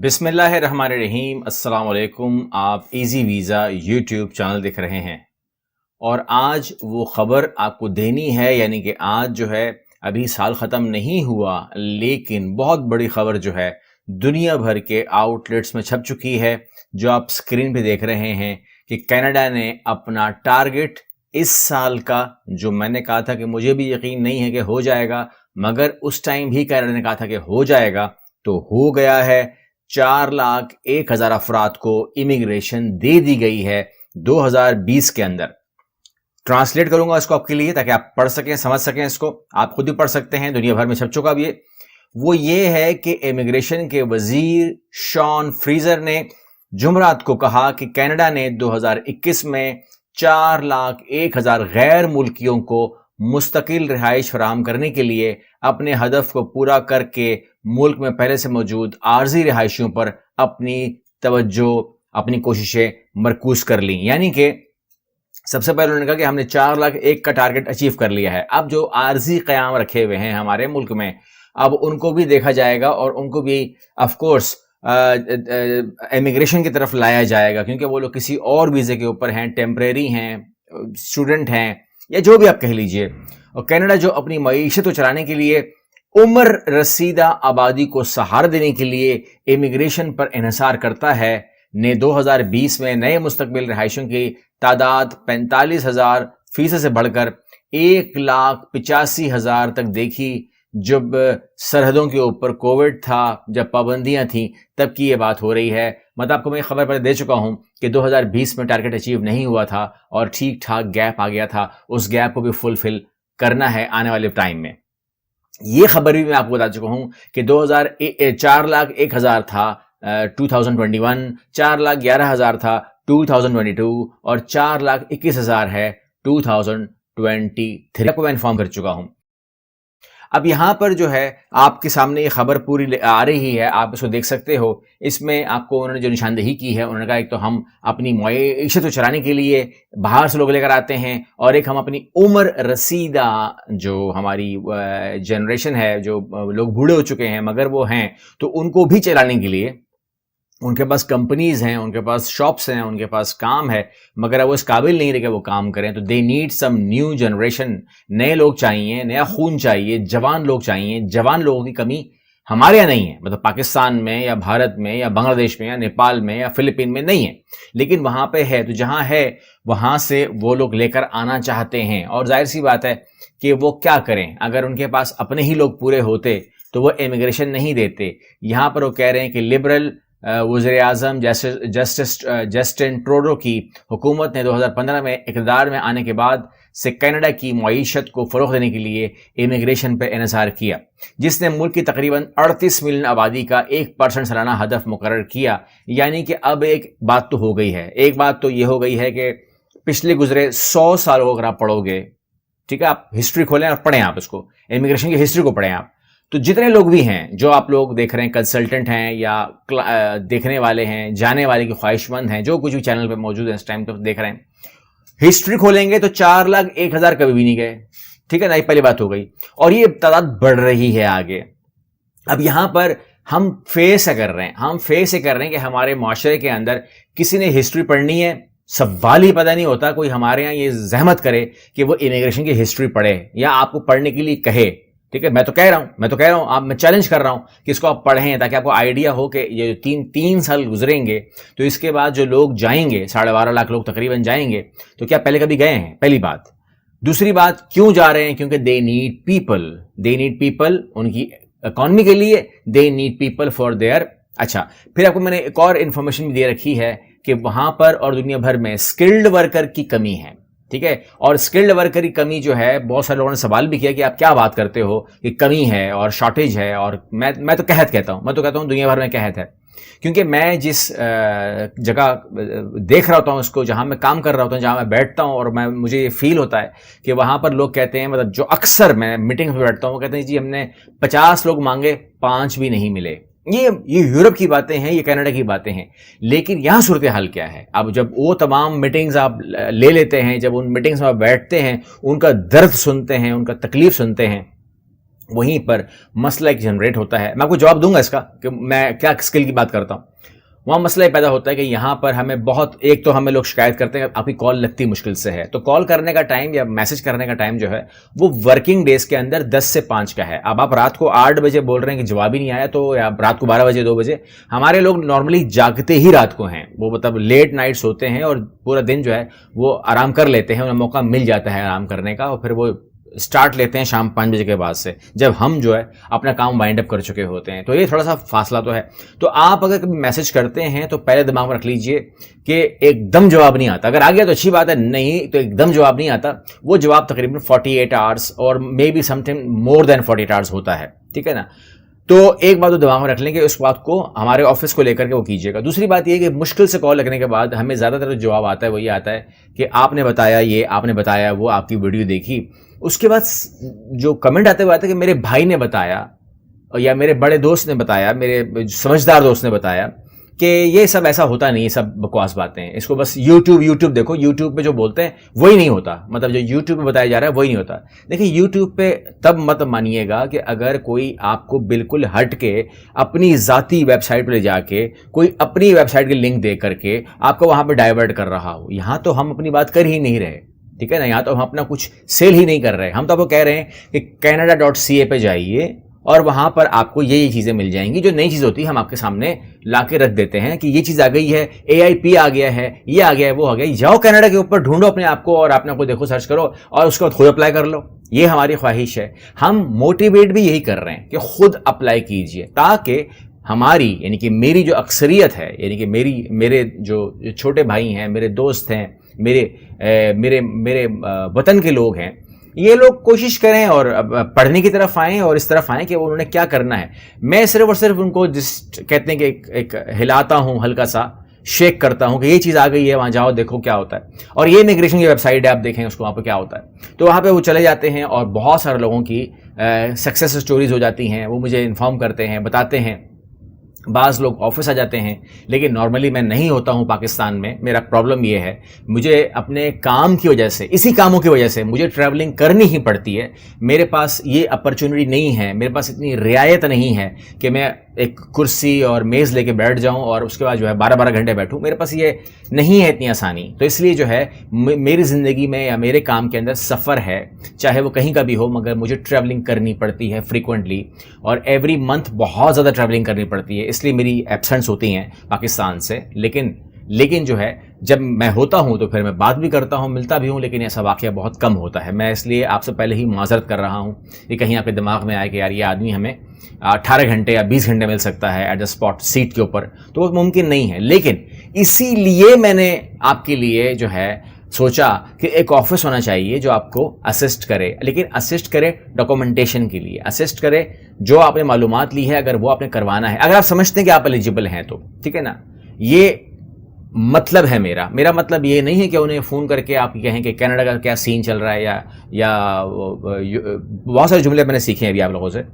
بسم اللہ الرحمن الرحیم۔ السلام علیکم۔ آپ ایزی ویزا یوٹیوب چینل دیکھ رہے ہیں اور آج وہ خبر آپ کو دینی ہے، یعنی کہ آج جو ہے ابھی سال ختم نہیں ہوا لیکن بہت بڑی خبر جو ہے دنیا بھر کے آؤٹ لیٹس میں چھپ چکی ہے، جو آپ سکرین پہ دیکھ رہے ہیں کہ کینیڈا نے اپنا ٹارگٹ اس سال کا، جو میں نے کہا تھا کہ مجھے بھی یقین نہیں ہے کہ ہو جائے گا، مگر اس ٹائم بھی کینیڈا نے کہا تھا کہ ہو جائے گا، تو ہو گیا ہے۔ 4,01,000 افراد کو امیگریشن دے دی گئی ہے 2020 کے اندر۔ ٹرانسلیٹ کروں گا اس کو آپ کے لیے تاکہ آپ پڑھ سکیں، سمجھ سکیں، اس کو آپ خود بھی پڑھ سکتے ہیں، دنیا بھر میں چھپ چکا بھی ہے۔ وہ یہ ہے کہ امیگریشن کے وزیر شان فریزر نے جمعرات کو کہا کہ کینیڈا نے 2021 میں 4,01,000 غیر ملکیوں کو مستقل رہائش فراہم کرنے کے لیے اپنے ہدف کو پورا کر کے ملک میں پہلے سے موجود عارضی رہائشیوں پر اپنی توجہ، اپنی کوششیں مرکوز کر لیں۔ یعنی کہ سب سے پہلے انہوں نے کہا کہ ہم نے 4,01,000 کا ٹارگٹ اچیو کر لیا ہے، اب جو عارضی قیام رکھے ہوئے ہیں ہمارے ملک میں اب ان کو بھی دیکھا جائے گا اور ان کو بھی آف کورس امیگریشن کی طرف لایا جائے گا، کیونکہ وہ لوگ کسی اور ویزے کے اوپر ہیں، ٹیمپریری ہیں، اسٹوڈنٹ ہیں، یا جو بھی آپ کہہ لیجئے۔ اور کینیڈا جو اپنی معیشت کو چلانے کے لیے عمر رسیدہ آبادی کو سہارا دینے کے لیے امیگریشن پر انحصار کرتا ہے، نے 2020 میں نئے مستقبل رہائشیوں کی تعداد 45,000% سے بڑھ کر 1,85,000 تک دیکھی۔ جب سرحدوں کے اوپر کووڈ تھا، جب پابندیاں تھیں، تب کی یہ بات ہو رہی ہے۔ مطلب آپ کو میں خبر پہلے دے چکا ہوں کہ 2020 میں ٹارگٹ اچیو نہیں ہوا تھا اور ٹھیک ٹھاک گیپ آ گیا تھا، اس گیپ کو بھی فلفل کرنا ہے آنے والے ٹائم میں۔ یہ خبر بھی میں آپ کو بتا چکا ہوں کہ 4,01,000 تھا 2021، 4,11,000 تھا 2022 اور 4,21,000 ہے 2023 کو میں انفارم کر چکا ہوں۔ اب یہاں پر جو ہے آپ کے سامنے یہ خبر پوری آ رہی ہے، آپ اس کو دیکھ سکتے ہو۔ اس میں آپ کو انہوں نے جو نشاندہی کی ہے، انہوں نے کہا ایک تو ہم اپنی معیشت کو چلانے کے لیے باہر سے لوگ لے کر آتے ہیں، اور ایک ہم اپنی عمر رسیدہ جو ہماری جنریشن ہے، جو لوگ بوڑھے ہو چکے ہیں مگر وہ ہیں، تو ان کو بھی چلانے کے لیے ان کے پاس کمپنیز ہیں، ان کے پاس شاپس ہیں، ان کے پاس کام ہے، مگر وہ اس قابل نہیں رہے کہ وہ کام کریں، تو they need some new generation, نئے لوگ چاہیے، نیا خون چاہیے، جوان لوگ چاہیے۔ جوان لوگوں کی کمی ہمارے یہاں نہیں ہے، مطلب پاکستان میں یا بھارت میں یا بنگلہ دیش میں یا نیپال میں یا فلپین میں نہیں ہے، لیکن وہاں پہ ہے، تو جہاں ہے وہاں سے وہ لوگ لے کر آنا چاہتے ہیں۔ اور ظاہر سی بات ہے کہ وہ کیا کریں، اگر ان کے پاس اپنے ہی لوگ پورے ہوتے تو وہ امیگریشن نہیں دیتے۔ یہاں پر وہ کہہ رہے ہیں کہ لبرل وزیر اعظم جسٹن ٹروڈو کی حکومت نے 2015 میں اقتدار میں آنے کے بعد سے کینیڈا کی معیشت کو فروغ دینے کے لیے امیگریشن پر انحصار کیا، جس نے ملک کی تقریباً 38 ملین آبادی کا 1% سالانہ ہدف مقرر کیا۔ یعنی کہ اب ایک بات تو ہو گئی ہے، ایک بات تو یہ ہو گئی ہے کہ پچھلے گزرے 100 سالوں کو اگر آپ پڑھو گے، ٹھیک ہے، آپ ہسٹری کھولیں اور پڑھیں، آپ اس کو امیگریشن کی ہسٹری کو پڑھیں آپ، تو جتنے لوگ بھی ہیں جو آپ لوگ دیکھ رہے ہیں، کنسلٹنٹ ہیں یا دیکھنے والے ہیں، جانے والے کی خواہش مند ہیں، جو کچھ بھی چینل پہ موجود ہیں اس ٹائم پہ دیکھ رہے ہیں، ہسٹری کھولیں گے تو 4,01,000 کبھی بھی نہیں گئے، ٹھیک ہے نا، یہ پہلی بات ہو گئی، اور یہ تعداد بڑھ رہی ہے آگے۔ اب یہاں پر ہم فیس کر رہے ہیں کہ ہمارے معاشرے کے اندر کسی نے ہسٹری پڑھنی ہے، سوال ہی پتہ نہیں ہوتا کوئی ہمارے یہاں یہ زحمت کرے کہ وہ امیگریشن کی ہسٹری پڑھے یا آپ کو پڑھنے کے لیے کہے، ٹھیک ہے۔ میں تو کہہ رہا ہوں آپ، میں چیلنج کر رہا ہوں کہ اس کو آپ پڑھیں تاکہ آپ کو آئیڈیا ہو کہ یہ تین سال گزریں گے تو اس کے بعد جو لوگ جائیں گے، 12.5 لاکھ لوگ تقریباً جائیں گے، تو کیا پہلے کبھی گئے ہیں؟ پہلی بات۔ دوسری بات، کیوں جا رہے ہیں؟ کیونکہ دے نیڈ پیپل ان کی اکانومی کے لیے، they need people for their. اچھا، پھر آپ کو میں نے ایک اور انفارمیشن بھی دے رکھی ہے کہ وہاں پر اور دنیا بھر میں اسکلڈ ورکر کی کمی ہے، ٹھیک ہے، اور اسکلڈ ورکر کی کمی جو ہے، بہت سارے لوگوں نے سوال بھی کیا کہ آپ کیا بات کرتے ہو کہ کمی ہے اور شارٹیج ہے، اور میں تو کہتا ہوں دنیا بھر میں قحط ہے، کیونکہ میں جس جگہ دیکھ رہا ہوتا ہوں اس کو، جہاں میں کام کر رہا ہوتا ہوں، جہاں میں بیٹھتا ہوں، اور مجھے یہ فیل ہوتا ہے کہ وہاں پر لوگ کہتے ہیں، مطلب جو اکثر میں میٹنگ میں بیٹھتا ہوں وہ کہتے ہیں جی ہم نے 50 لوگ مانگے، 5 بھی نہیں ملے۔ یہ یورپ کی باتیں ہیں، یہ کینیڈا کی باتیں ہیں، لیکن یہاں صورتحال کیا ہے؟ اب جب وہ تمام میٹنگز آپ لے لیتے ہیں، جب ان میٹنگز میں آپ بیٹھتے ہیں، ان کا درد سنتے ہیں، ان کا تکلیف سنتے ہیں، वहीं पर मसला एक जनरेट होता है। मैं आपको जवाब दूंगा इसका कि मैं क्या स्किल की बात करता हूँ। वहाँ मसला ये पैदा होता है कि यहाँ पर हमें बहुत, एक तो हमें लोग शिकायत करते हैं कि आपकी कॉल लगती मुश्किल से है, तो कॉल करने का टाइम या मैसेज करने का टाइम जो है वो वर्किंग डेज के अंदर 10 से 5 का है। अब आप रात को 8 बजे बोल रहे हैं कि जवाब ही नहीं आया, तो या रात को 12 बजे 2 बजे, हमारे लोग नॉर्मली जागते ही रात को हैं, वो मतलब लेट नाइट सोते हैं और पूरा दिन जो है वो आराम कर लेते हैं, उन्हें मौका मिल जाता है आराम करने का, और फिर वो स्टार्ट लेते हैं शाम 5 बजे के बाद से, जब हम जो है अपना काम वाइंड अप कर चुके होते हैं। तो ये थोड़ा सा फासला तो है। तो आप अगर कभी मैसेज करते हैं तो पहले दिमाग में रख लीजिए कि एकदम जवाब नहीं आता। अगर आ गया तो अच्छी बात है, नहीं तो एकदम जवाब नहीं आता। वो जवाब तकरीबन 48 आवर्स और may be something more than 48 hours होता है, ठीक है ना। तो एक बात तो दिमाग में रख लेंगे, उस बात को हमारे ऑफिस को लेकर के वो कीजिएगा। दूसरी बात ये कि मुश्किल से कॉल लगने के बाद हमें ज़्यादातर जो जवाब आता है वो ये आता है कि आपने बताया ये, आपने बताया वो, आपकी वीडियो देखी। उसके बाद जो कमेंट आते हुए आता है कि मेरे भाई ने बताया या मेरे बड़े दोस्त ने बताया, मेरे समझदार दोस्त ने बताया कि ये सब ऐसा होता नहीं, ये सब बकवास बातें हैं, इसको बस यूट्यूब देखो, यूट्यूब पे जो बोलते हैं वही नहीं होता, मतलब जो यूट्यूब पे बताया जा रहा है वही नहीं होता। देखिए यूट्यूब पे तब मत मानिएगा कि अगर कोई आपको बिल्कुल हट के अपनी ज़ाती वेबसाइट पर ले जाके कोई अपनी वेबसाइट की लिंक दे करके आपको वहाँ पे डाइवर्ट कर रहा हो। यहाँ तो हम अपनी बात कर ही नहीं रहे, ठीक है ना, यहाँ तो हम अपना कुछ सेल ही नहीं कर रहे। हम तो आपको कह रहे हैं कि canada.ca पे जाइए और वहाँ पर आपको ये चीज़ें मिल जाएंगी, जो नई चीज़ होती है हम आपके सामने ला के रख देते हैं कि ये चीज़ आ गई है, AIP आ गया है, ये आ गया है, वो आ गया। जाओ कनाडा के ऊपर ढूंढो अपने आप को और अपने आप को देखो, सर्च करो और उसके बाद खुद अप्लाई कर लो। ये हमारी ख्वाहिश है। हम मोटिवेट भी यही कर रहे हैं कि खुद अप्लाई कीजिए, ताकि हमारी यानी कि मेरी जो अक्सरियत है, यानी कि मेरे जो छोटे भाई हैं, मेरे दोस्त हैं, मेरे वतन के लोग हैं, ये लोग कोशिश करें और पढ़ने की तरफ आएँ और इस तरफ आएँ कि उन्होंने क्या करना है। मैं सिर्फ और सिर्फ उनको जिस कहते हैं कि एक हिलाता हूँ, हल्का सा शेक करता हूँ कि ये चीज़ आ गई है, वहाँ जाओ देखो क्या होता है। और ये इमिग्रेशन की वेबसाइट है, आप देखें उसको, वहाँ पर क्या होता है। तो वहाँ पे वो चले जाते हैं और बहुत सारे लोगों की सक्सेस स्टोरीज हो जाती हैं, वो मुझे इन्फॉर्म करते हैं, बताते हैं। बाज़ लोग ऑफिस आ जाते हैं, लेकिन नॉर्मली मैं नहीं होता हूं पाकिस्तान में। मेरा प्रॉब्लम ये है, मुझे अपने काम की वजह से, इसी कामों की वजह से मुझे ट्रैवलिंग करनी ही पड़ती है। मेरे पास ये अपॉर्चुनिटी नहीं है, मेरे पास इतनी रियायत नहीं है कि मैं एक कुर्सी और मेज़ लेके बैठ जाऊं और उसके बाद जो है 12-12 घंटे बैठूं। मेरे पास ये नहीं है इतनी आसानी। तो इसलिए जो है मेरी ज़िंदगी में या मेरे काम के अंदर सफ़र है, चाहे वो कहीं का भी हो, मगर मुझे ट्रैवलिंग करनी पड़ती है फ्रीक्वेंटली, और एवरी मंथ बहुत ज़्यादा ट्रैवलिंग करनी पड़ती है। इसलिए मेरी एब्सेंट्स होती हैं पाकिस्तान से। लेकिन जो है जब मैं होता हूं तो फिर मैं बात भी करता हूं, मिलता भी हूं, लेकिन ऐसा वाक़या बहुत कम होता है। मैं इसलिए आपसे पहले ही माजरत कर रहा हूं कि कहीं आपके दिमाग में आए कि यार ये आदमी हमें 18 घंटे या 20 घंटे मिल सकता है एट द स्पॉट सीट के ऊपर, तो वो मुमकिन नहीं है। लेकिन इसीलिए मैंने आपके लिए जो है सोचा कि एक ऑफिस होना चाहिए जो आपको असिस्ट करे, लेकिन असिस्ट करे डॉक्यूमेंटेशन के लिए, असिस्ट करे जो आपने मालूमात ली है, अगर वो आपने करवाना है, अगर आप समझते हैं कि आप एलिजिबल हैं तो, ठीक है ना। ये मतलब है मेरा मतलब ये नहीं है कि उन्हें फ़ोन करके आप कहें कि कनाडा का क्या सीन चल रहा है, या बहुत सारे जुमले मैंने सीखे हैं अभी आप लोगों से,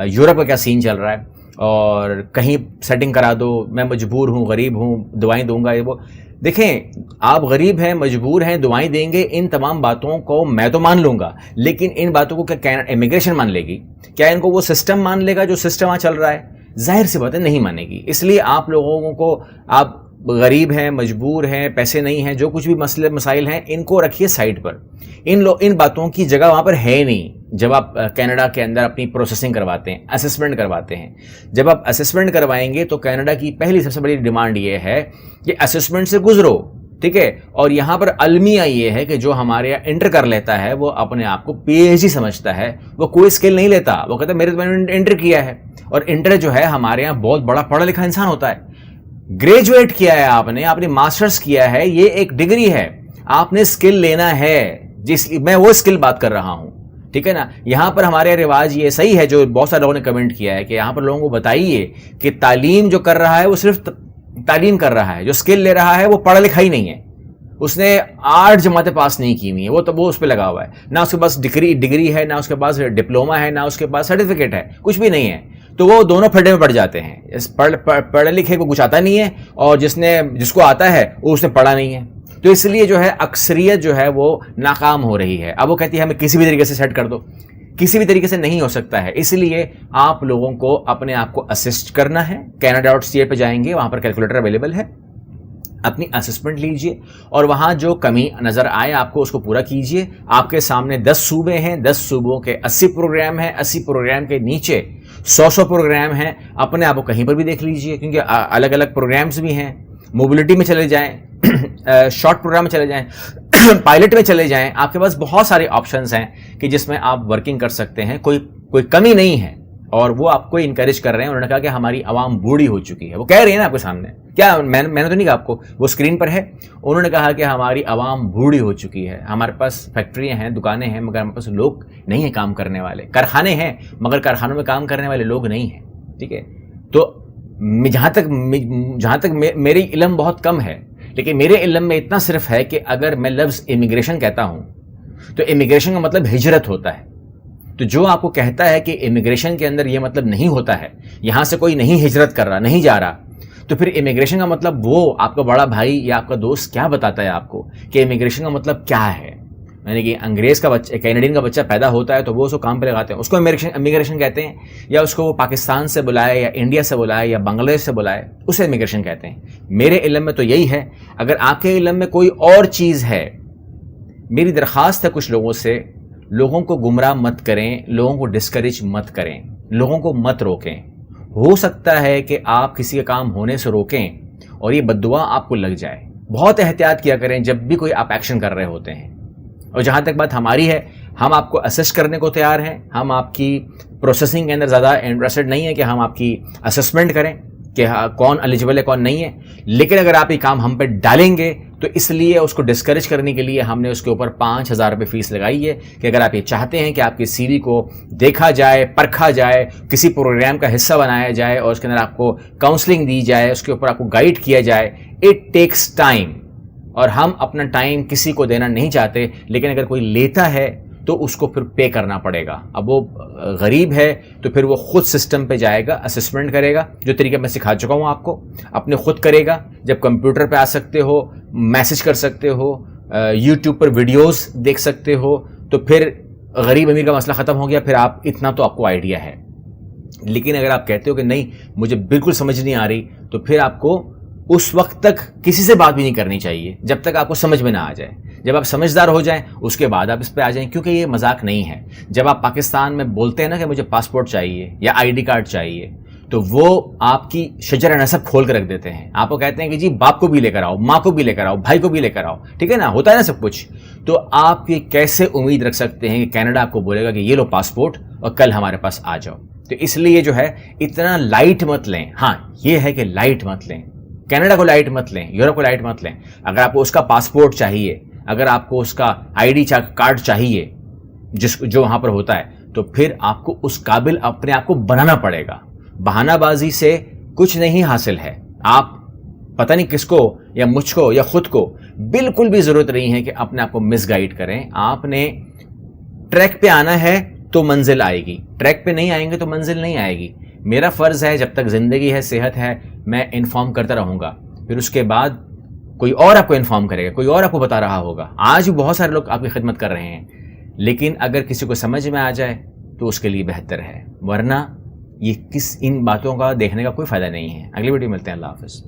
यूरोप का क्या सीन चल रहा है और कहीं सेटिंग करा दो, मैं मजबूर हूँ, गरीब हूँ, दुआएं दूंगा, ये वो। देखें, आप गरीब हैं, मजबूर हैं, दुआएं देंगे, इन तमाम बातों को मैं तो मान लूँगा, लेकिन इन बातों को क्या इमिग्रेशन मान लेगी? क्या इनको वो सिस्टम मान लेगा जो सिस्टम वहाँ चल रहा है? जाहिर सी बात है नहीं मानेगी। इसलिए आप लोगों को, आप गरीब हैं, मजबूर हैं, पैसे नहीं हैं, जो कुछ भी मसले मसाइल हैं, इनको रखिए साइड पर। इन बातों की जगह वहाँ पर है नहीं। जब आप कनाडा के अंदर अपनी प्रोसेसिंग करवाते हैं, असेसमेंट करवाते हैं, जब आप असेसमेंट करवाएंगे तो कनाडा की पहली सबसे बड़ी डिमांड ये है कि असेसमेंट से गुजरो, ठीक है। और यहाँ पर अलमिया ये है कि जो हमारे यहाँ इंटर कर लेता है वो अपने आप को PhD समझता है, वो कोई स्किल नहीं लेता, वो कहता है मेरे तो मैंने इंटर किया है। और इंटर जो है हमारे यहाँ बहुत बड़ा पढ़ा लिखा इंसान होता है। ग्रेजुएट किया है आपने मास्टर्स किया है, ये एक डिग्री है, आपने स्किल लेना है, जिसलिए मैं वो स्किल बात कर रहा हूं, ठीक है ना। यहां पर हमारे रिवाज ये सही है, जो बहुत सारे लोगों ने कमेंट किया है कि यहां पर लोगों को बताइए कि तालीम जो कर रहा है वो सिर्फ तालीम कर रहा है, जो स्किल ले रहा है वो पढ़ा लिखा ही नहीं है, उसने 8 जमातें पास नहीं की हुई है, वो उस पर लगा हुआ है, ना उसके पास डिग्री है, ना उसके पास डिप्लोमा है, ना उसके पास सर्टिफिकेट है, कुछ भी नहीं है। तो वो दोनों फड्डे में पड़ जाते हैं। इस पढ़े लिखे को कुछ आता नहीं है, और जिसको आता है वो उसने पढ़ा नहीं है। तो इसलिए जो है अक्सरियत जो है वो नाकाम हो रही है। अब वो कहती है हमें किसी भी तरीके से सेट कर दो। किसी भी तरीके से नहीं हो सकता है। इसलिए आप लोगों को अपने आप को असिस्ट करना है। canada.ca पे जाएंगे, वहां पर कैलकुलेटर अवेलेबल है, अपनी असेसमेंट लीजिए और वहां जो कमी नजर आए आपको उसको पूरा कीजिए। आपके सामने 10 सूबे हैं, 10 सूबों के 80 प्रोग्राम हैं, 80 प्रोग्राम के नीचे 100 प्रोग्राम हैं। अपने आप को कहीं पर भी देख लीजिए, क्योंकि अलग अलग प्रोग्राम्स भी हैं। मोबिलिटी में चले जाएं, शॉर्ट प्रोग्राम में चले जाएं, पायलट में चले जाएं, आपके पास बहुत सारे ऑप्शंस हैं कि जिसमें आप वर्किंग कर सकते हैं। कोई कमी नहीं है और वो आपको इनकरेज कर रहे हैं। उन्होंने कहा कि हमारी आवाम बूढ़ी हो चुकी है, वो कह रही है ना आपके सामने, क्या मैंने तो नहीं कहा आपको, वो स्क्रीन पर है। उन्होंने कहा कि हमारी आवाम बूढ़ी हो चुकी है, हमारे पास फैक्ट्रियां हैं, दुकानें हैं, मगर हमारे पास लोग नहीं है काम करने वाले, कारखाने हैं मगर कारखानों में काम करने वाले लोग नहीं हैं। ठीक है, तो जहाँ तक मेरी इल्म बहुत कम है, लेकिन मेरे इल्म में इतना सिर्फ है कि अगर मैं लफ्ज़ इमिग्रेशन कहता हूँ तो इमिग्रेशन का मतलब हिजरत होता है। तो जो आपको कहता है कि इमिग्रेशन के अंदर ये मतलब नहीं होता है, यहां से कोई नहीं हिजरत कर रहा, नहीं जा रहा, तो फिर इमिग्रेशन का मतलब वो आपका बड़ा भाई या आपका दोस्त क्या बताता है आपको कि इमिग्रेशन का मतलब क्या है। यानी कि अंग्रेज का बच्चा, कैनेडियन का बच्चा पैदा होता है तो वो उसको काम पे लगाते हैं, उसको इमिग्रेशन कहते हैं, या उसको वो पाकिस्तान से बुलाए या इंडिया से बुलाए या बांग्लादेश से बुलाए, उसे इमिग्रेशन कहते हैं। मेरे इल्म में तो यही है। अगर आपके इल्म में कोई और चीज़ है, मेरी दरख्वास्त है कुछ लोगों से, लोगों को गुमराह मत करें, लोगों को डिस्करेज मत करें, लोगों को मत रोकें। हो सकता है कि आप किसी का काम होने से रोकें और ये बद्दुआ आपको लग जाए। बहुत एहतियात किया करें जब भी कोई आप एक्शन कर रहे होते हैं। और जहाँ तक बात हमारी है, हम आपको असेस करने को तैयार हैं। हम आपकी प्रोसेसिंग के अंदर ज़्यादा इंटरेस्टेड नहीं है कि हम आपकी असेसमेंट करें कि कौन एलिजिबल है कौन नहीं है, लेकिन अगर आप ये काम हम पे डालेंगे तो इसलिए उसको डिस्करेज करने के लिए हमने उसके ऊपर 5,000 रुपये फीस लगाई है कि अगर आप ये चाहते हैं कि आपकी सीवी को देखा जाए, परखा जाए, किसी प्रोग्राम का हिस्सा बनाया जाए और उसके अंदर आपको काउंसलिंग दी जाए, उसके ऊपर आपको गाइड किया जाए, इट टेक्स टाइम। और हम अपना टाइम किसी को देना नहीं चाहते, लेकिन अगर कोई लेता है तो उसको फिर पे करना पड़ेगा। अब वो गरीब है तो फिर वो खुद सिस्टम पे जाएगा, असेसमेंट करेगा, जो तरीका मैं सिखा चुका हूँ आपको, अपने खुद करेगा। जब कंप्यूटर पे आ सकते हो, मैसेज कर सकते हो, यूट्यूब पर वीडियोस देख सकते हो, तो फिर गरीब अमीर का मसला ख़त्म हो गया। फिर आप इतना तो आपको आइडिया है। लेकिन अगर आप कहते हो कि नहीं मुझे बिल्कुल समझ नहीं आ रही, तो फिर आपको उस वक्त तक किसी से बात भी नहीं करनी चाहिए जब तक आपको समझ में ना आ जाए। जब आप समझदार हो जाएं उसके बाद आप इस पे आ जाएं, क्योंकि ये मजाक नहीं है। जब आप पाकिस्तान में बोलते हैं ना कि मुझे पासपोर्ट चाहिए या आईडी कार्ड चाहिए, तो वो आपकी शजर नसब खोल कर रख देते हैं। आपको कहते हैं कि जी बाप को भी लेकर आओ, माँ को भी लेकर आओ, भाई को भी लेकर आओ, ठीक है ना, होता है ना सब कुछ। तो आप ये कैसे उम्मीद रख सकते हैं कि कनाडा आपको बोलेगा कि ये लो पासपोर्ट और कल हमारे पास आ जाओ। तो इसलिए जो है इतना लाइट मत लें। हाँ, ये है कि लाइट मत लें, कनाडा को लाइट मत लें, यूरोप को लाइट मत लें। अगर आपको उसका पासपोर्ट चाहिए, अगर आपको उसका आईडी कार्ड चाहिए जो वहां पर होता है, तो फिर आपको उस काबिल अपने आप को बनाना पड़ेगा। बहानाबाजी से कुछ नहीं हासिल है। आप पता नहीं किसको या मुझको या खुद को बिल्कुल भी जरूरत नहीं है कि अपने आप को मिसगाइड करें। आपने ट्रैक पे आना है तो मंजिल आएगी, ट्रैक पे नहीं आएंगे तो मंजिल नहीं आएगी। मेरा फर्ज है, जब तक जिंदगी है, सेहत है, मैं इन्फॉर्म करता रहूंगा। फिर उसके बाद कोई और आपको इन्फॉर्म करेगा, कोई और आपको बता रहा होगा। आज भी बहुत सारे लोग आपकी खिदमत कर रहे हैं, लेकिन अगर किसी को समझ में आ जाए तो उसके लिए बेहतर है, वरना ये इन बातों का देखने का कोई फायदा नहीं है। अगली वीडियो मिलते हैं। अल्लाह हाफिज़।